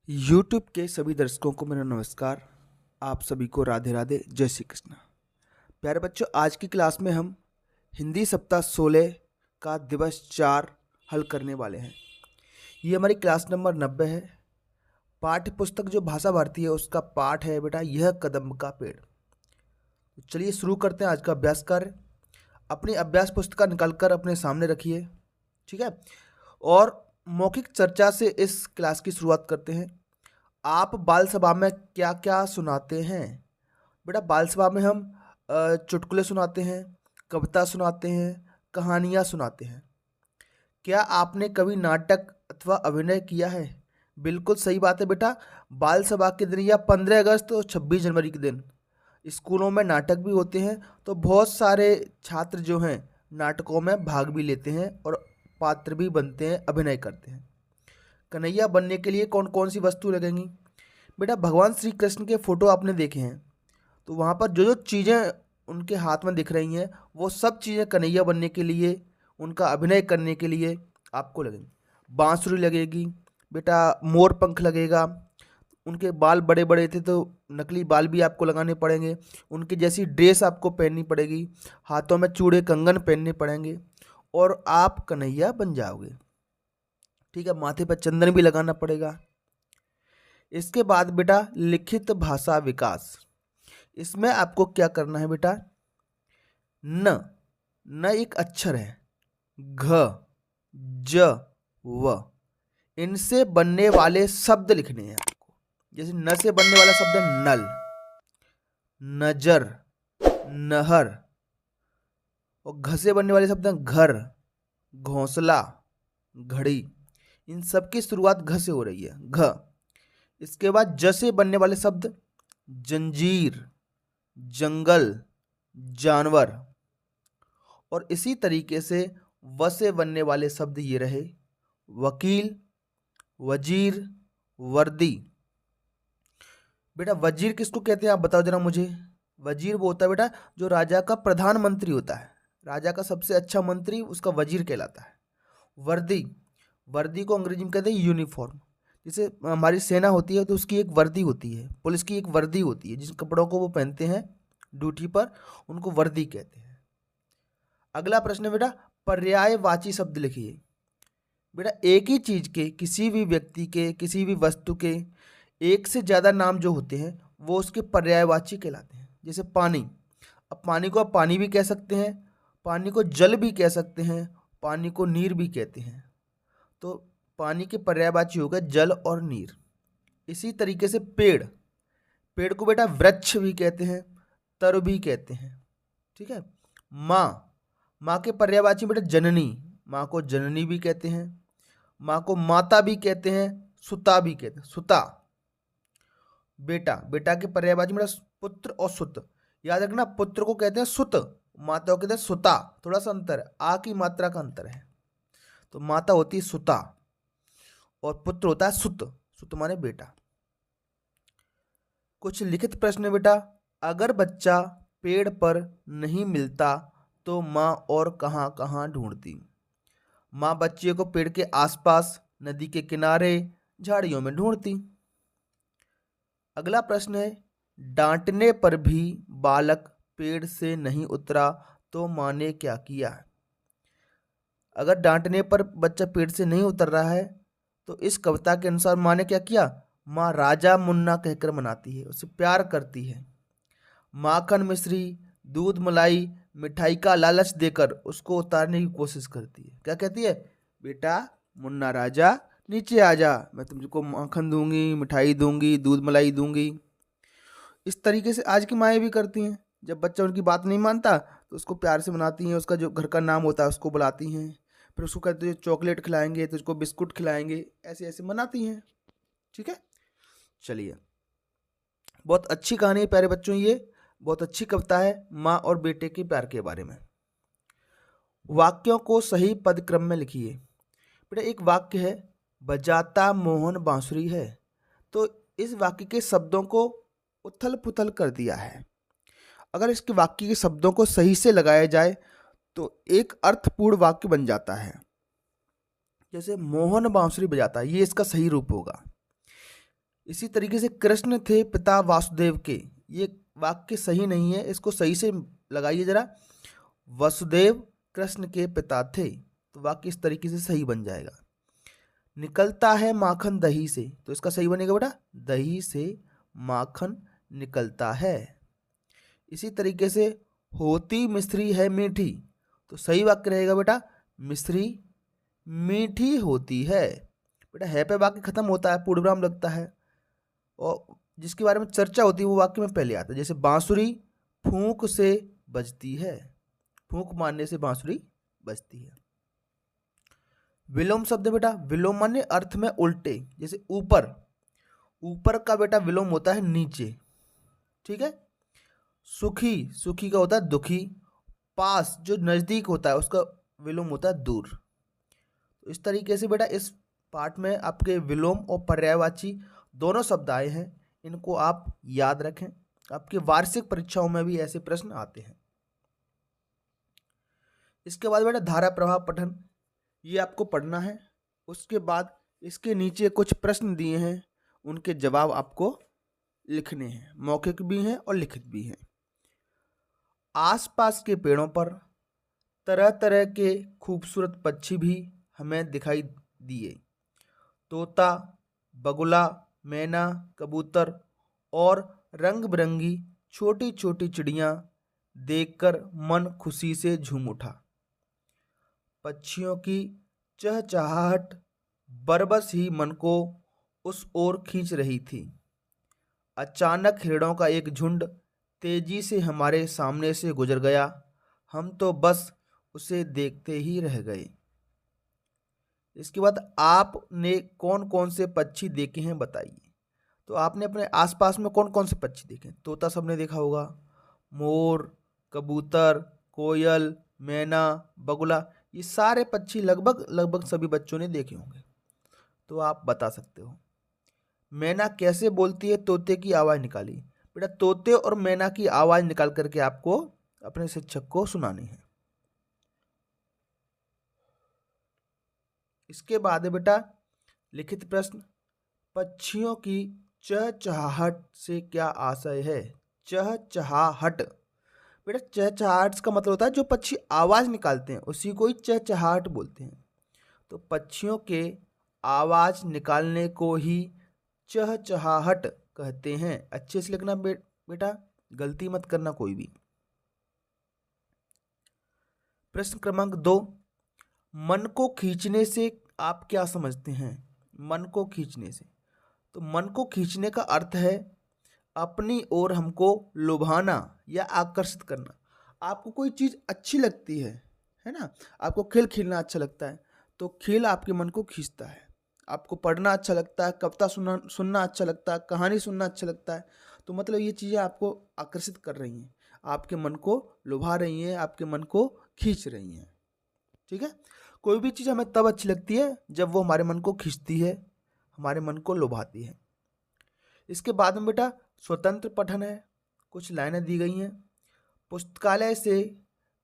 YouTube के सभी दर्शकों को मेरा नमस्कार। आप सभी को राधे राधे, जय श्री कृष्ण। प्यारे बच्चों, आज की क्लास में हम हिंदी सप्ताह 16 का दिवस 4 हल करने वाले हैं। ये हमारी क्लास नंबर 90 है। पाठ्य पुस्तक जो भाषा भारती है उसका पाठ है बेटा यह कदम का पेड़। तो चलिए शुरू करते हैं आज का अभ्यास कार्य। अपनी अभ्यास पुस्तिका निकाल कर अपने सामने रखिए, ठीक है। और मौखिक चर्चा से इस क्लास की शुरुआत करते हैं। आप बाल सभा में क्या क्या सुनाते हैं? बेटा बाल सभा में हम चुटकुले सुनाते हैं, कविता सुनाते हैं, कहानियाँ सुनाते हैं। क्या आपने कभी नाटक अथवा अभिनय किया है? बिल्कुल सही बात है बेटा। बाल सभा के दिन या 15 अगस्त और 26 जनवरी के दिन स्कूलों में नाटक भी होते हैं, तो बहुत सारे छात्र जो हैं नाटकों में भाग भी लेते हैं और पात्र भी बनते हैं, अभिनय करते हैं। कन्हैया बनने के लिए कौन कौन सी वस्तु लगेंगी? बेटा भगवान श्री कृष्ण के फोटो आपने देखे हैं, तो वहाँ पर जो जो चीज़ें उनके हाथ में दिख रही हैं वो सब चीज़ें कन्हैया बनने के लिए, उनका अभिनय करने के लिए आपको लगेंगी। बांसुरी लगेगी बेटा, मोर पंख लगेगा, उनके बाल बड़े बड़े थे तो नकली बाल भी आपको लगाने पड़ेंगे, उनकी जैसी ड्रेस आपको पहननी पड़ेगी, हाथों में चूड़े कंगन पहनने पड़ेंगे और आप कन्हैया बन जाओगे, ठीक है। माथे पर चंदन भी लगाना पड़ेगा। इसके बाद बेटा लिखित भाषा विकास, इसमें आपको क्या करना है बेटा? न न एक अक्षर है, घ ज व, इनसे बनने वाले शब्द लिखने हैं आपको। जैसे न से बनने वाला शब्द है नल, नजर, नहर, और घ से बनने वाले शब्द हैं घर, घोंसला, घड़ी। इन सब की शुरुआत घ से हो रही है, घ। इसके बाद ज से बनने वाले शब्द जंजीर, जंगल, जानवर, और इसी तरीके से व से बनने वाले शब्द ये रहे वकील, वजीर, वर्दी। बेटा वजीर किसको कहते हैं आप बताओ जरा मुझे? वजीर वो होता है बेटा जो राजा का प्रधानमंत्री होता है, राजा का सबसे अच्छा मंत्री उसका वजीर कहलाता है। वर्दी, वर्दी को अंग्रेजी में कहते हैं यूनिफॉर्म। जैसे हमारी सेना होती है तो उसकी एक वर्दी होती है, पुलिस की एक वर्दी होती है, जिस कपड़ों को वो पहनते हैं ड्यूटी पर उनको वर्दी कहते हैं। अगला प्रश्न है बेटा पर्यायवाची शब्द लिखिए। बेटा एक ही चीज के, किसी भी व्यक्ति के, किसी भी वस्तु के एक से ज्यादा नाम जो होते हैं वो उसके पर्यायवाची कहलाते हैं। जैसे पानी, अब पानी को आप पानी भी कह सकते हैं, पानी को जल भी कह सकते हैं, पानी को नीर भी कहते हैं। तो पानी के पर्यायवाची हो गए जल और नीर। इसी तरीके से पेड़, पेड़ को बेटा वृक्ष भी कहते हैं, तर भी कहते हैं, ठीक है। माँ, माँ के पर्यायवाची बेटा जननी, माँ को जननी भी कहते हैं, माँ को माता भी कहते हैं, सुता भी कहते हैं, सुता। बेटा, बेटा के पर्यायवाची बेटा पुत्र और सुत। याद रखना पुत्र को कहते हैं सुत, माता को कहते हैं सुता। थोड़ा सा अंतर है, आ की मात्रा का अंतर है। तो माता होती है सुता और पुत्र होता है सुत, सुत माने बेटा। कुछ लिखित प्रश्न है बेटा। अगर बच्चा पेड़ पर नहीं मिलता तो माँ और कहाँ कहाँ ढूंढती? माँ बच्चे को पेड़ के आसपास, नदी के किनारे, झाड़ियों में ढूंढती। अगला प्रश्न है डांटने पर भी बालक पेड़ से नहीं उतरा तो माँ ने क्या किया? अगर डांटने पर बच्चा पेड़ से नहीं उतर रहा है तो इस कविता के अनुसार माँ ने क्या किया? माँ राजा मुन्ना कहकर मनाती है, उससे प्यार करती है। माखन मिश्री, दूध मलाई, मिठाई का लालच देकर उसको उतारने की कोशिश करती है। क्या कहती है? बेटा मुन्ना राजा नीचे आ जा, मैं तुमको माखन दूंगी, मिठाई दूंगी, दूध मलाई दूंगी। इस तरीके से आज की माएँ भी करती हैं। जब बच्चा उनकी बात नहीं मानता तो उसको प्यार से मनाती हैं, उसका जो घर का नाम होता है उसको बुलाती हैं, फिर उसको कहते हैं चॉकलेट खिलाएंगे, तो उसको बिस्कुट खिलाएंगे, ऐसे ऐसे मनाती हैं, ठीक है। चलिए, बहुत अच्छी कहानी है प्यारे बच्चों, ये बहुत अच्छी कविता है माँ और बेटे के प्यार के बारे में। वाक्यों को सही पद क्रम में लिखिए। बेटा एक वाक्य है बजाता मोहन बांसुरी है, तो इस वाक्य के शब्दों को उथल पुथल कर दिया है। अगर इसके वाक्य के शब्दों को सही से लगाया जाए तो एक अर्थपूर्ण वाक्य बन जाता है। जैसे मोहन बांसुरी बजाता है, ये इसका सही रूप होगा। इसी तरीके से कृष्ण थे पिता वासुदेव के, ये वाक्य सही नहीं है, इसको सही से लगाइए जरा। वसुदेव कृष्ण के पिता थे, तो वाक्य इस तरीके से सही बन जाएगा। निकलता है माखन दही से, तो इसका सही बनेगा बेटा दही से माखन निकलता है। इसी तरीके से होती मिश्री है मीठी, तो सही वाक्य रहेगा बेटा मिश्री मीठी होती है। बेटा है पे वाक्य खत्म होता है, पूर्वविराम लगता है, और जिसके बारे में चर्चा होती है वो वाक्य में पहले आता है। जैसे बांसुरी फूंक से बजती है, फूंक मारने से बांसुरी बजती है। विलोम शब्द है बेटा, विलोम माने अर्थ में उल्टे, जैसे ऊपर, ऊपर का बेटा विलोम होता है नीचे, ठीक है। सुखी, सुखी का होता है दुखी। पास जो नजदीक होता है उसका विलोम होता है दूर। तो इस तरीके से बेटा इस पाठ में आपके विलोम और पर्यायवाची दोनों शब्द आए हैं, इनको आप याद रखें, आपके वार्षिक परीक्षाओं में भी ऐसे प्रश्न आते हैं। इसके बाद बेटा धारा प्रवाह पठन, ये आपको पढ़ना है। उसके बाद इसके नीचे कुछ प्रश्न दिए हैं, उनके जवाब आपको लिखने हैं, मौखिक भी हैं और लिखित भी हैं। आसपास के पेड़ों पर तरह तरह के खूबसूरत पक्षी भी हमें दिखाई दिए। तोता, बगुला, मैना, कबूतर और रंग बिरंगी छोटी छोटी चिड़ियाँ देखकर मन खुशी से झूम उठा। पक्षियों की चहचहाहट बरबस ही मन को उस ओर खींच रही थी। अचानक हिरणों का एक झुंड तेजी से हमारे सामने से गुजर गया, हम तो बस उसे देखते ही रह गए। इसके बाद आपने कौन कौन से पक्षी देखे हैं बताइए। तो आपने अपने आसपास में कौन कौन से पक्षी देखे? तोता सबने देखा होगा, मोर, कबूतर, कोयल, मैना, बगुला, ये सारे पक्षी लगभग लगभग सभी बच्चों ने देखे होंगे। तो आप बता सकते हो। मैना कैसे बोलती है, तोते की आवाज़ निकाली। बेटा तोते और मैना की आवाज़ निकाल करके आपको अपने शिक्षक को सुनानी है। इसके बाद है बेटा लिखित प्रश्न, पक्षियों की चहचहाहट से क्या आशय है? चहचहाहट, बेटा चहचहाहट का मतलब होता है जो पक्षी आवाज़ निकालते हैं उसी को ही चहचहाहट बोलते हैं। तो पक्षियों के आवाज़ निकालने को ही चहचहाहट कहते हैं। अच्छे से लिखना बेटा, गलती मत करना कोई भी। प्रश्न क्रमांक 2, मन को खींचने से आप क्या समझते हैं? मन को खींचने से, तो मन को खींचने का अर्थ है अपनी ओर हमको लुभाना या आकर्षित करना। आपको कोई चीज़ अच्छी लगती है ना, आपको खेल खेलना अच्छा लगता है, तो खेल आपके मन को खींचता है। आपको पढ़ना अच्छा लगता है, कविता सुनना अच्छा लगता है, कहानी सुनना अच्छा लगता है, तो मतलब ये चीज़ें आपको आकर्षित कर रही हैं, आपके मन को लुभा रही हैं, आपके मन को खींच रही हैं, ठीक है। कोई भी चीज़ हमें तब अच्छी लगती है जब वो हमारे मन को खींचती है, हमारे मन को लुभाती है। इसके बाद में बेटा स्वतंत्र पठन है, कुछ लाइनें दी गई हैं। पुस्तकालय से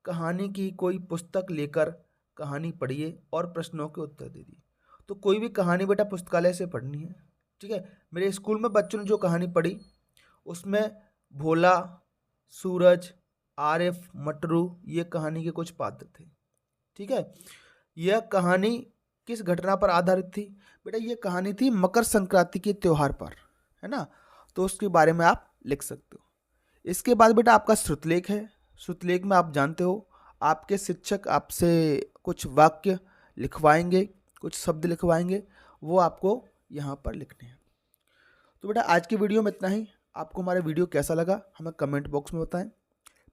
कहानी की कोई पुस्तक लेकर कहानी पढ़िए और प्रश्नों के उत्तर दे दिए। तो कोई भी कहानी बेटा पुस्तकालय से पढ़नी है, ठीक है। मेरे स्कूल में बच्चों ने जो कहानी पढ़ी उसमें भोला, सूरज, आरिफ, मटरू ये कहानी के कुछ पात्र थे, ठीक है। यह कहानी किस घटना पर आधारित थी? बेटा ये कहानी थी मकर संक्रांति के त्यौहार पर, है ना, तो उसके बारे में आप लिख सकते हो। इसके बाद बेटा आपका श्रुतलेख है। श्रुतलेख में आप जानते हो आपके शिक्षक आपसे कुछ वाक्य लिखवाएंगे, कुछ शब्द लिखवाएंगे, वो आपको यहाँ पर लिखने हैं। तो बेटा आज की वीडियो में इतना ही। आपको हमारा वीडियो कैसा लगा हमें कमेंट बॉक्स में बताएं।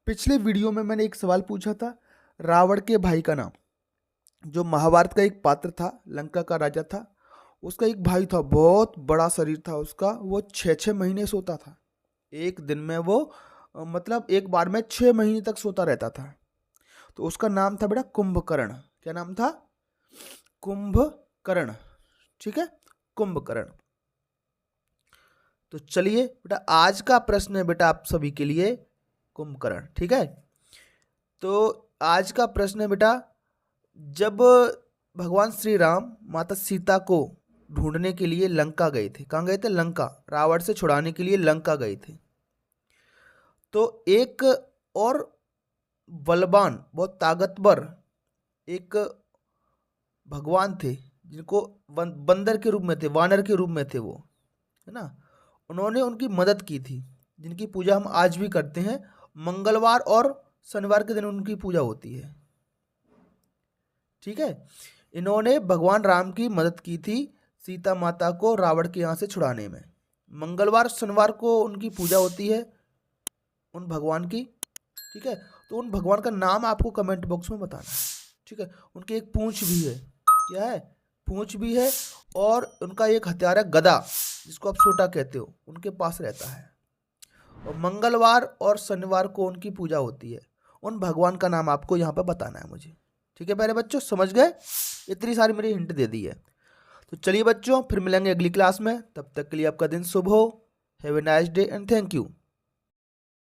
पिछले वीडियो में मैंने एक सवाल पूछा था, रावण के भाई का नाम, जो महाभारत का एक पात्र था, लंका का राजा था, उसका एक भाई था, बहुत बड़ा शरीर था उसका, वो 6-6 महीने सोता था। एक दिन में वो मतलब एक बार में 6 महीने तक सोता रहता था। तो उसका नाम था बेटा कुंभकर्ण। क्या नाम था? कुंभकर्ण, ठीक है, कुंभकर्ण। तो चलिए बेटा आज का प्रश्न है बेटा आप सभी के लिए कुंभकर्ण, ठीक है। तो आज का प्रश्न है बेटा, जब भगवान श्री राम माता सीता को ढूंढने के लिए लंका गए थे। कहाँ गए थे? लंका। रावण से छुड़ाने के लिए लंका गए थे। तो एक और बलवान, बहुत ताकतवर एक भगवान थे, जिनको बंदर के रूप में थे, वानर के रूप में थे वो, है ना। उन्होंने उनकी मदद की थी, जिनकी पूजा हम आज भी करते हैं। मंगलवार और शनिवार के दिन उनकी पूजा होती है। ठीक है। इन्होंने भगवान राम की मदद की थी सीता माता को रावण के यहाँ से छुड़ाने में। मंगलवार शनिवार को उनकी पूजा होती है, उन भगवान की। ठीक है। तो उन भगवान का नाम आपको कमेंट बॉक्स में बताना है। ठीक है। उनकी एक पूंछ भी है। क्या है? पूंछ भी है। और उनका एक हथियार है गदा, जिसको आप सोटा कहते हो, उनके पास रहता है। और मंगलवार और शनिवार को उनकी पूजा होती है। उन भगवान का नाम आपको यहाँ पर बताना है मुझे। ठीक है प्यारे बच्चों, समझ गए? इतनी सारी मेरी हिंट दे दी है। तो चलिए बच्चों, फिर मिलेंगे अगली क्लास में। तब तक के लिए आपका दिन शुभ हो। Have a nice day and thank you.